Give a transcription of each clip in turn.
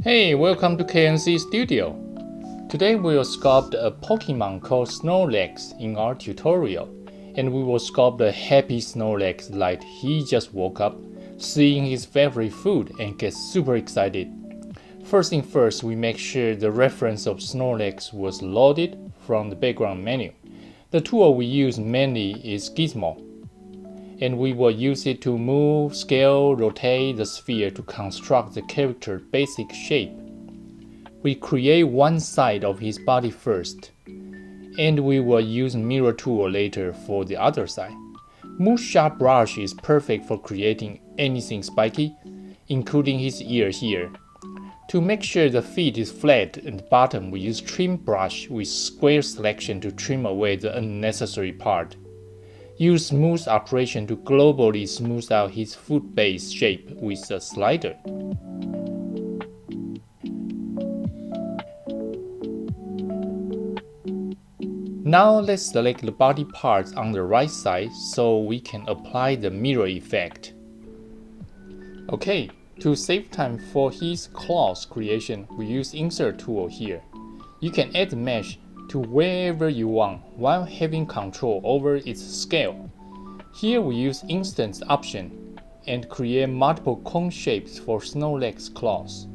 Hey, welcome to KNC Studio. Today we will sculpt a Pokemon called Snorlax in our tutorial, and we will sculpt a happy Snorlax like he just woke up, seeing his favorite food and gets super excited. First thing first, we make sure the reference of Snorlax was loaded from the background menu. The tool we use mainly is Gizmo, and we will use it to move, scale, rotate the sphere to construct the character's basic shape. We create one side of his body first, and we will use mirror tool later for the other side. Move sharp brush is perfect for creating anything spiky, including his ear here. To make sure the feet is flat and the bottom, we use trim brush with square selection to trim away the unnecessary part. Use smooth operation to globally smooth out his foot base shape with a slider. Now let's select the body parts on the right side so we can apply the mirror effect. Okay, to save time for his claws creation, we use insert tool here. You can add the mesh to wherever you want while having control over its scale. Here we use instance option and create multiple cone shapes for Snorlax claws.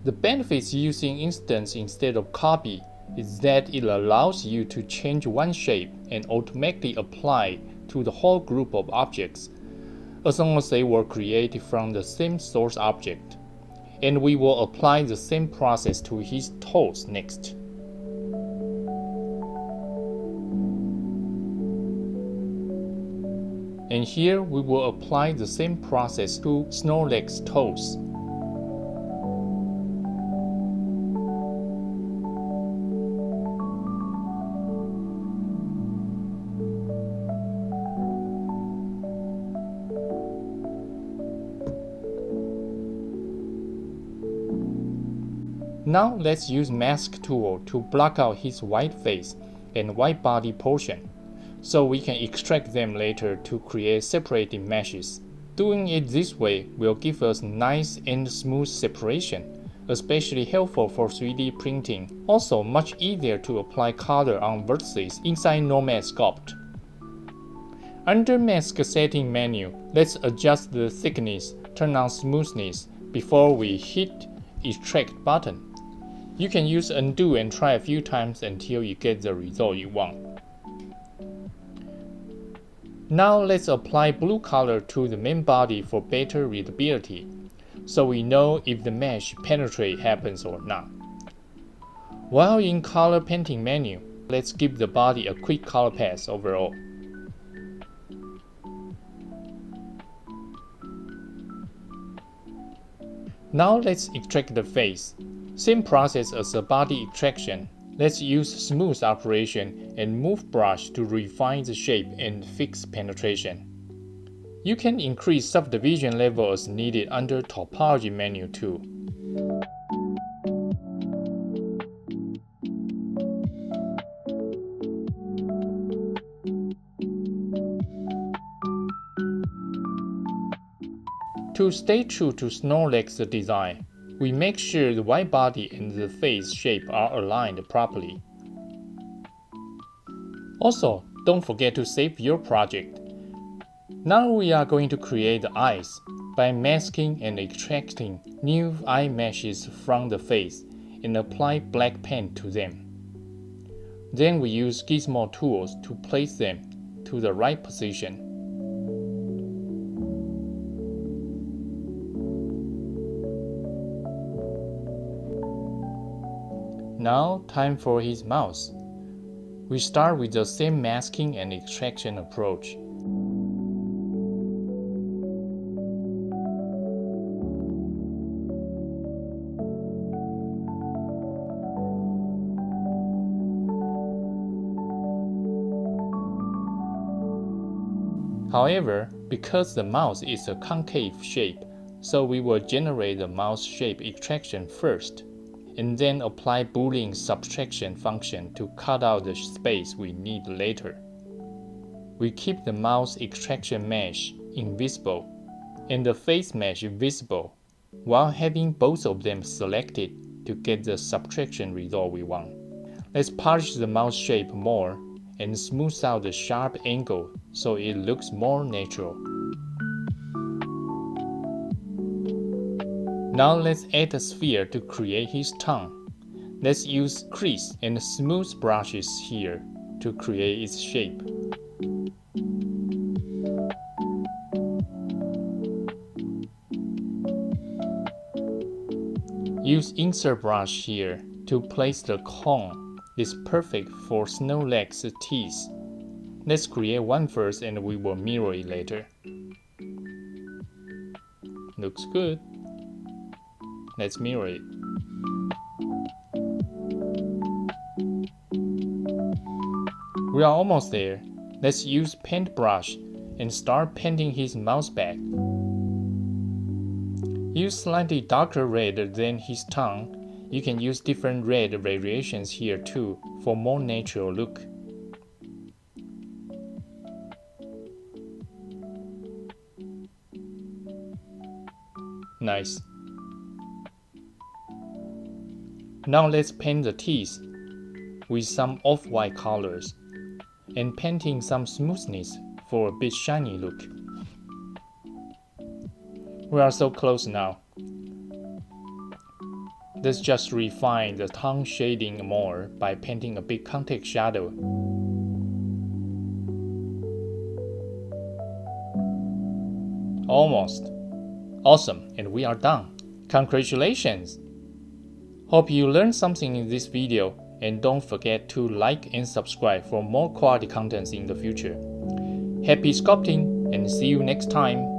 The benefits using instance instead of copy is that it allows you to change one shape and automatically apply to the whole group of objects, as long as they were created from the same source object. And we will apply the same process to his toes next. And here we will apply the same process to Snorlax toes. Now let's use mask tool to block out his white face and white body portion, so we can extract them later to create separated meshes. Doing it this way will give us nice and smooth separation, especially helpful for 3D printing. Also much easier to apply color on vertices inside Nomad Sculpt. Under mask setting menu, let's adjust the thickness, turn on smoothness before we hit extract button. You can use undo and try a few times until you get the result you want. Now let's apply blue color to the main body for better readability, so we know if the mesh penetrate happens or not. While in color painting menu, let's give the body a quick color pass overall. Now let's extract the face. Same process as the body extraction. Let's use smooth operation and move brush to refine the shape and fix penetration. You can increase subdivision level as needed under topology menu too. To stay true to Snorlax design, we make sure the white body and the face shape are aligned properly. Also, don't forget to save your project. Now we are going to create the eyes by masking and extracting new eye meshes from the face and apply black paint to them. Then we use Gizmo tools to place them to the right position. Now, time for his mouth. We start with the same masking and extraction approach. However, because the mouth is a concave shape, so we will generate the mouth shape extraction first, and then apply Boolean subtraction function to cut out the space we need later. We keep the mouth extraction mesh invisible and the face mesh visible while having both of them selected to get the subtraction result we want. Let's polish the mouth shape more and smooth out the sharp angle so it looks more natural. Now let's add a sphere to create his tongue. Let's use crease and smooth brushes here to create its shape. Use insert brush here to place the cone. It's perfect for Snorlax's teeth. Let's create one first and we will mirror it later. Looks good. Let's mirror it. We are almost there. Let's use paintbrush and start painting his mouth back. Use slightly darker red than his tongue. You can use different red variations here too for more natural look. Nice. Now let's paint the teeth with some off-white colors and painting some smoothness for a bit shiny look. We are so close now. Let's just refine the tongue shading more by painting a big contact shadow. Almost. Awesome, and we are done. Congratulations! Hope you learned something in this video, and don't forget to like and subscribe for more quality contents in the future. Happy sculpting, and see you next time!